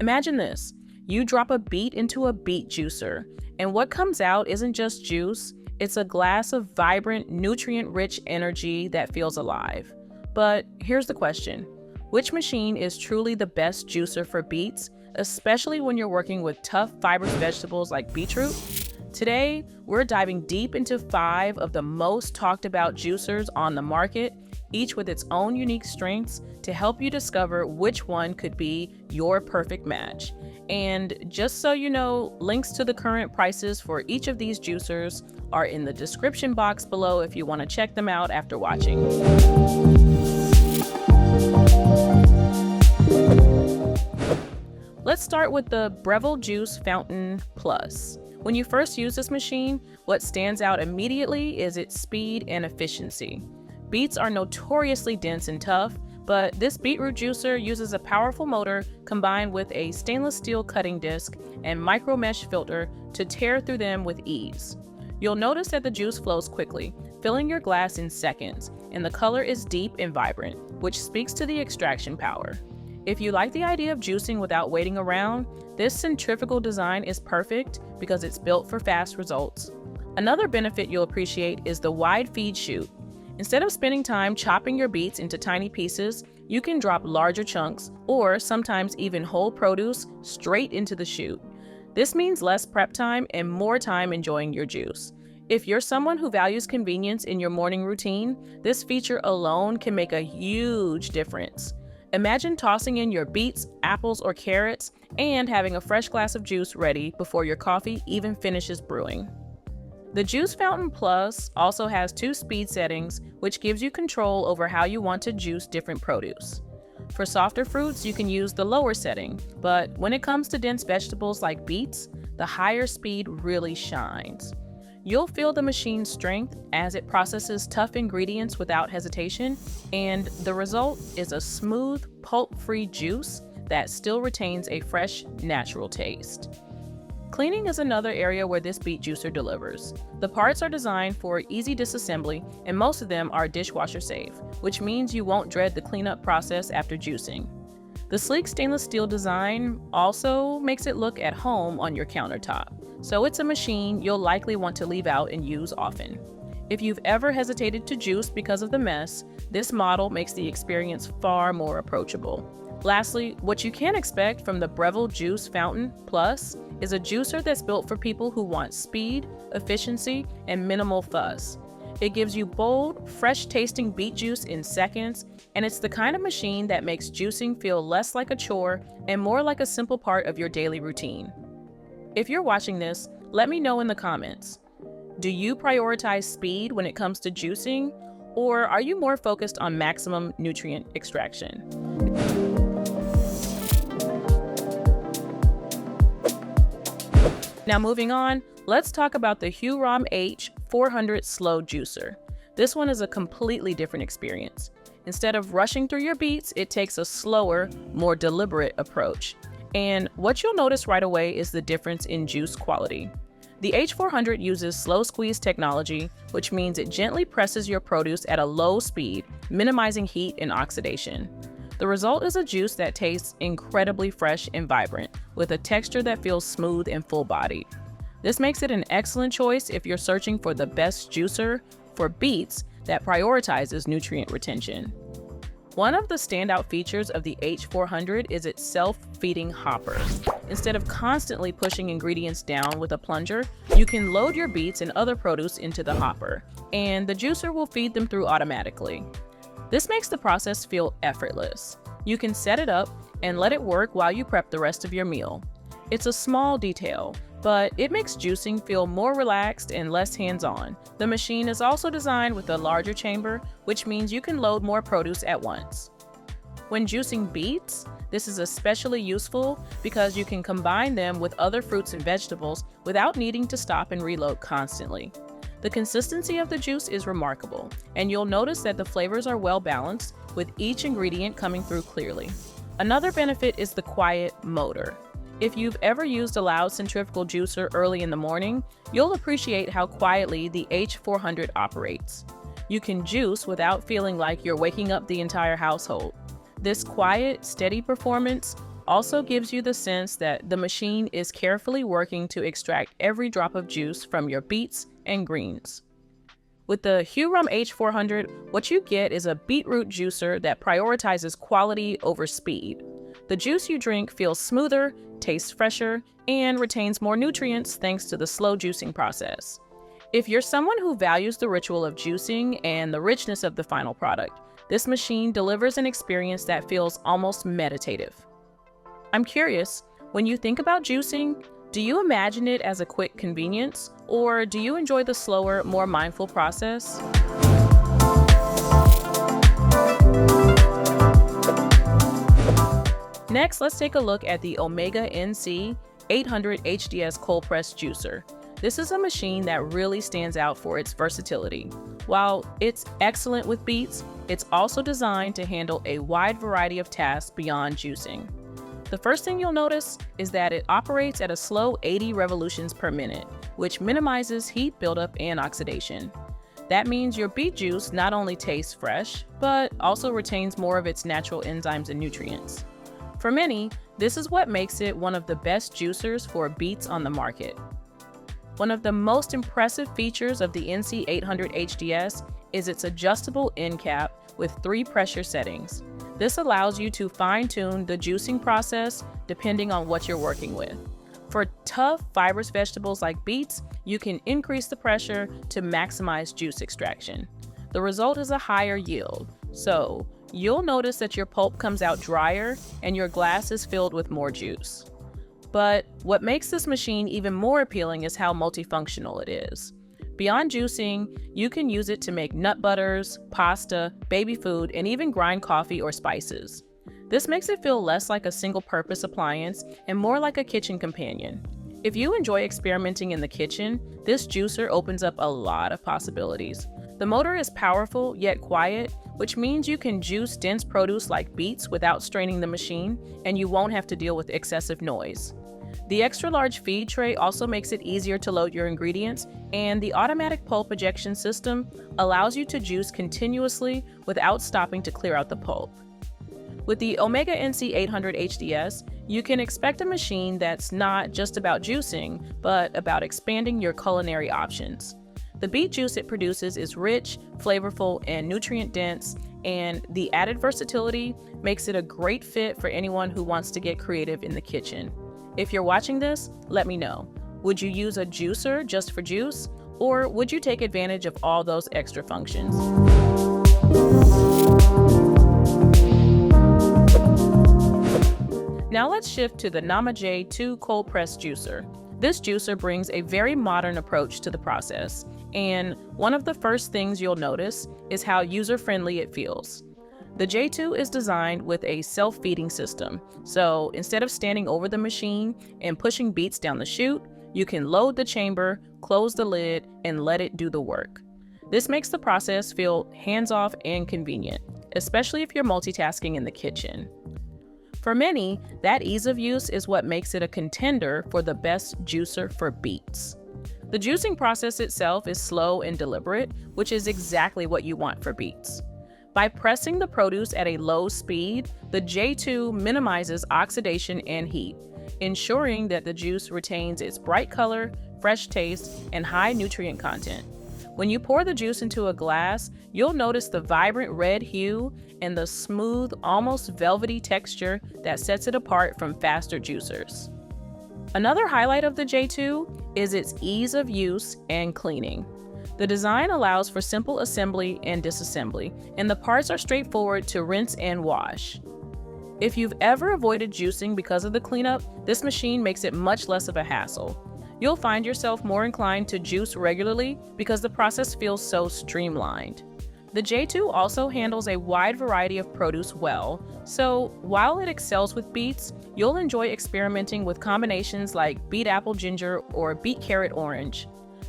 Imagine this. You drop a beet into a beet juicer, and what comes out isn't just juice, it's a glass of vibrant, nutrient-rich energy that feels alive. But here's the question. Which machine is truly the best juicer for beets, especially when you're working with tough, fibrous vegetables like beetroot? Today, we're diving deep into 5 of the most talked about juicers on the market, each with its own unique strengths, to help you discover which one could be your perfect match. And just so you know, links to the current prices for each of these juicers are in the description box below if you want to check them out after watching. Let's start with the Breville Juice Fountain Plus. When you first use this machine, what stands out immediately is its speed and efficiency. Beets are notoriously dense and tough, but this beetroot juicer uses a powerful motor combined with a stainless steel cutting disc and micro mesh filter to tear through them with ease. You'll notice that the juice flows quickly, filling your glass in seconds, and the color is deep and vibrant, which speaks to the extraction power. If you like the idea of juicing without waiting around, this centrifugal design is perfect because it's built for fast results. Another benefit you'll appreciate is the wide feed chute. Instead of spending time chopping your beets into tiny pieces, you can drop larger chunks, or sometimes even whole produce, straight into the chute. This means less prep time and more time enjoying your juice. If you're someone who values convenience in your morning routine, this feature alone can make a huge difference. Imagine tossing in your beets, apples, or carrots and having a fresh glass of juice ready before your coffee even finishes brewing. The Juice Fountain Plus also has 2 speed settings, which gives you control over how you want to juice different produce. For softer fruits, you can use the lower setting, but when it comes to dense vegetables like beets, the higher speed really shines. You'll feel the machine's strength as it processes tough ingredients without hesitation, and the result is a smooth, pulp-free juice that still retains a fresh, natural taste. Cleaning is another area where this beet juicer delivers. The parts are designed for easy disassembly, and most of them are dishwasher safe, which means you won't dread the cleanup process after juicing. The sleek stainless steel design also makes it look at home on your countertop, so it's a machine you'll likely want to leave out and use often. If you've ever hesitated to juice because of the mess, this model makes the experience far more approachable. Lastly, what you can expect from the Breville Juice Fountain Plus is a juicer that's built for people who want speed, efficiency, and minimal fuss. It gives you bold, fresh-tasting beet juice in seconds, and it's the kind of machine that makes juicing feel less like a chore and more like a simple part of your daily routine. If you're watching this, let me know in the comments. Do you prioritize speed when it comes to juicing, or are you more focused on maximum nutrient extraction? Now moving on, let's talk about the Hurom H400 Slow Juicer. This one is a completely different experience. Instead of rushing through your beets, it takes a slower, more deliberate approach. And what you'll notice right away is the difference in juice quality. The H400 uses slow squeeze technology, which means it gently presses your produce at a low speed, minimizing heat and oxidation. The result is a juice that tastes incredibly fresh and vibrant, with a texture that feels smooth and full-bodied. This makes it an excellent choice if you're searching for the best juicer for beets that prioritizes nutrient retention. One of the standout features of the H400 is its self-feeding hopper. Instead of constantly pushing ingredients down with a plunger, you can load your beets and other produce into the hopper, and the juicer will feed them through automatically. This makes the process feel effortless. You can set it up and let it work while you prep the rest of your meal. It's a small detail, but it makes juicing feel more relaxed and less hands-on. The machine is also designed with a larger chamber, which means you can load more produce at once. When juicing beets, this is especially useful because you can combine them with other fruits and vegetables without needing to stop and reload constantly. The consistency of the juice is remarkable, and you'll notice that the flavors are well balanced, with each ingredient coming through clearly. Another benefit is the quiet motor. If you've ever used a loud centrifugal juicer early in the morning, you'll appreciate how quietly the H400 operates. You can juice without feeling like you're waking up the entire household. This quiet, steady performance also gives you the sense that the machine is carefully working to extract every drop of juice from your beets and greens. With the Hurom H400, what you get is a beetroot juicer that prioritizes quality over speed. The juice you drink feels smoother, tastes fresher, and retains more nutrients thanks to the slow juicing process. If you're someone who values the ritual of juicing and the richness of the final product, this machine delivers an experience that feels almost meditative. I'm curious, when you think about juicing, do you imagine it as a quick convenience, or do you enjoy the slower, more mindful process? Next, let's take a look at the Omega NC800HDS cold press juicer. This is a machine that really stands out for its versatility. While it's excellent with beets, it's also designed to handle a wide variety of tasks beyond juicing. The first thing you'll notice is that it operates at a slow 80 revolutions per minute, which minimizes heat buildup and oxidation. That means your beet juice not only tastes fresh, but also retains more of its natural enzymes and nutrients. For many, this is what makes it one of the best juicers for beets on the market. One of the most impressive features of the NC800HDS is its adjustable end cap with 3 pressure settings. This allows you to fine-tune the juicing process depending on what you're working with. For tough, fibrous vegetables like beets, you can increase the pressure to maximize juice extraction. The result is a higher yield, so you'll notice that your pulp comes out drier and your glass is filled with more juice. But what makes this machine even more appealing is how multifunctional it is. Beyond juicing, you can use it to make nut butters, pasta, baby food, and even grind coffee or spices. This makes it feel less like a single-purpose appliance and more like a kitchen companion. If you enjoy experimenting in the kitchen, this juicer opens up a lot of possibilities. The motor is powerful yet quiet, which means you can juice dense produce like beets without straining the machine, and you won't have to deal with excessive noise. The extra-large feed tray also makes it easier to load your ingredients, and the automatic pulp ejection system allows you to juice continuously without stopping to clear out the pulp. With the Omega NC800HDS, you can expect a machine that's not just about juicing, but about expanding your culinary options. The beet juice it produces is rich, flavorful, and nutrient-dense, and the added versatility makes it a great fit for anyone who wants to get creative in the kitchen. If you're watching this, let me know. Would you use a juicer just for juice, or would you take advantage of all those extra functions? Now let's shift to the Nama J2 cold press juicer. This juicer brings a very modern approach to the process, and one of the first things you'll notice is how user-friendly it feels. The J2 is designed with a self-feeding system, so instead of standing over the machine and pushing beets down the chute, you can load the chamber, close the lid, and let it do the work. This makes the process feel hands-off and convenient, especially if you're multitasking in the kitchen. For many, that ease of use is what makes it a contender for the best juicer for beets. The juicing process itself is slow and deliberate, which is exactly what you want for beets. By pressing the produce at a low speed, the J2 minimizes oxidation and heat, ensuring that the juice retains its bright color, fresh taste, and high nutrient content. When you pour the juice into a glass, you'll notice the vibrant red hue and the smooth, almost velvety texture that sets it apart from faster juicers. Another highlight of the J2 is its ease of use and cleaning. The design allows for simple assembly and disassembly, and the parts are straightforward to rinse and wash. If you've ever avoided juicing because of the cleanup, this machine makes it much less of a hassle. You'll find yourself more inclined to juice regularly because the process feels so streamlined. The J2 also handles a wide variety of produce well, so while it excels with beets, you'll enjoy experimenting with combinations like beet apple ginger or beet carrot orange.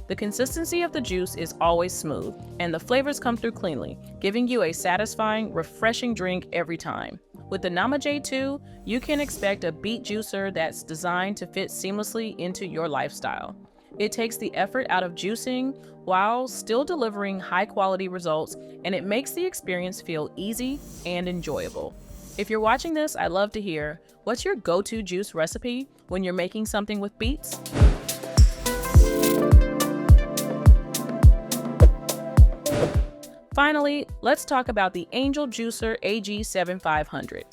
The consistency of the juice is always smooth, and the flavors come through cleanly, giving you a satisfying, refreshing drink every time. With the Nama J2, you can expect a beet juicer that's designed to fit seamlessly into your lifestyle. It takes the effort out of juicing while still delivering high-quality results, and it makes the experience feel easy and enjoyable. If you're watching this, I'd love to hear, what's your go-to juice recipe when you're making something with beets? Finally, let's talk about the Angel Juicer AG7500.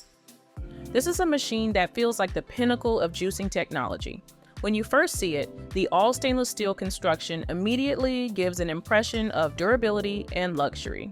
This is a machine that feels like the pinnacle of juicing technology. When you first see it, the all stainless steel construction immediately gives an impression of durability and luxury.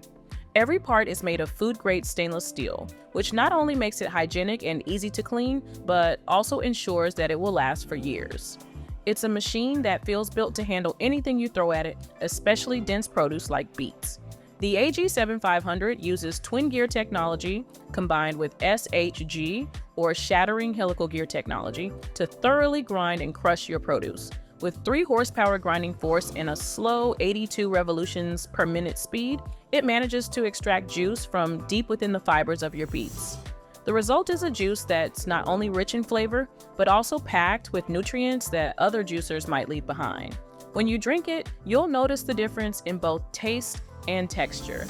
Every part is made of food-grade stainless steel, which not only makes it hygienic and easy to clean, but also ensures that it will last for years. It's a machine that feels built to handle anything you throw at it, especially dense produce like beets. The AG7500 uses twin gear technology combined with SHG, or shattering helical gear technology, to thoroughly grind and crush your produce. With 3 horsepower grinding force and a slow 82 revolutions per minute speed, it manages to extract juice from deep within the fibers of your beets. The result is a juice that's not only rich in flavor, but also packed with nutrients that other juicers might leave behind. When you drink it, you'll notice the difference in both taste and texture.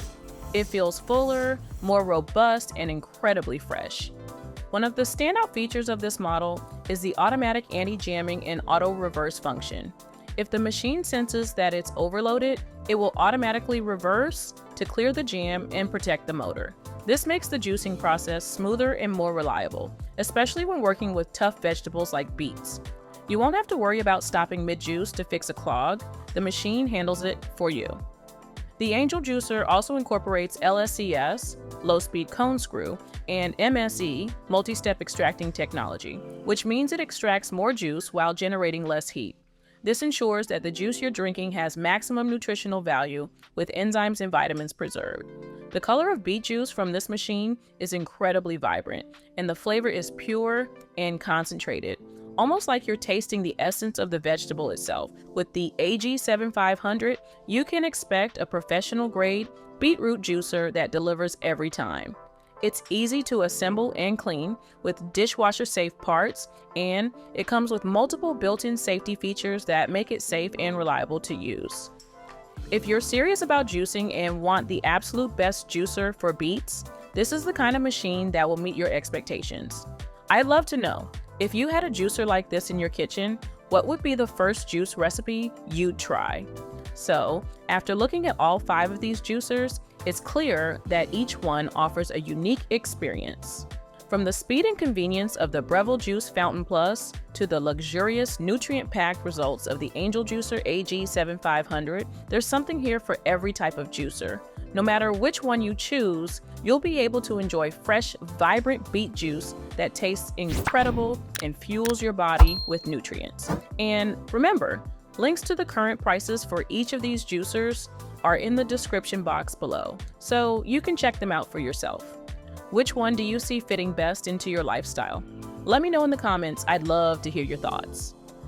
It feels fuller, more robust, and incredibly fresh. One of the standout features of this model is the automatic anti-jamming and auto reverse function. If the machine senses that it's overloaded, it will automatically reverse to clear the jam and protect the motor. This makes the juicing process smoother and more reliable, especially when working with tough vegetables like beets. You won't have to worry about stopping mid-juice to fix a clog. The machine handles it for you. The Angel Juicer also incorporates LSCS, low-speed cone screw, and MSE, multi-step extracting technology, which means it extracts more juice while generating less heat. This ensures that the juice you're drinking has maximum nutritional value with enzymes and vitamins preserved. The color of beet juice from this machine is incredibly vibrant, and the flavor is pure and concentrated, almost like you're tasting the essence of the vegetable itself. With the AG7500, you can expect a professional-grade beetroot juicer that delivers every time. It's easy to assemble and clean with dishwasher-safe parts, and it comes with multiple built-in safety features that make it safe and reliable to use. If you're serious about juicing and want the absolute best juicer for beets, this is the kind of machine that will meet your expectations. I'd love to know, if you had a juicer like this in your kitchen, what would be the first juice recipe you'd try? So, after looking at all 5 of these juicers, it's clear that each one offers a unique experience. From the speed and convenience of the Breville Juice Fountain Plus to the luxurious, nutrient-packed results of the Angel Juicer AG7500, there's something here for every type of juicer. No matter which one you choose, you'll be able to enjoy fresh, vibrant beet juice that tastes incredible and fuels your body with nutrients. And remember, links to the current prices for each of these juicers are in the description box below, so you can check them out for yourself. Which one do you see fitting best into your lifestyle? Let me know in the comments. I'd love to hear your thoughts.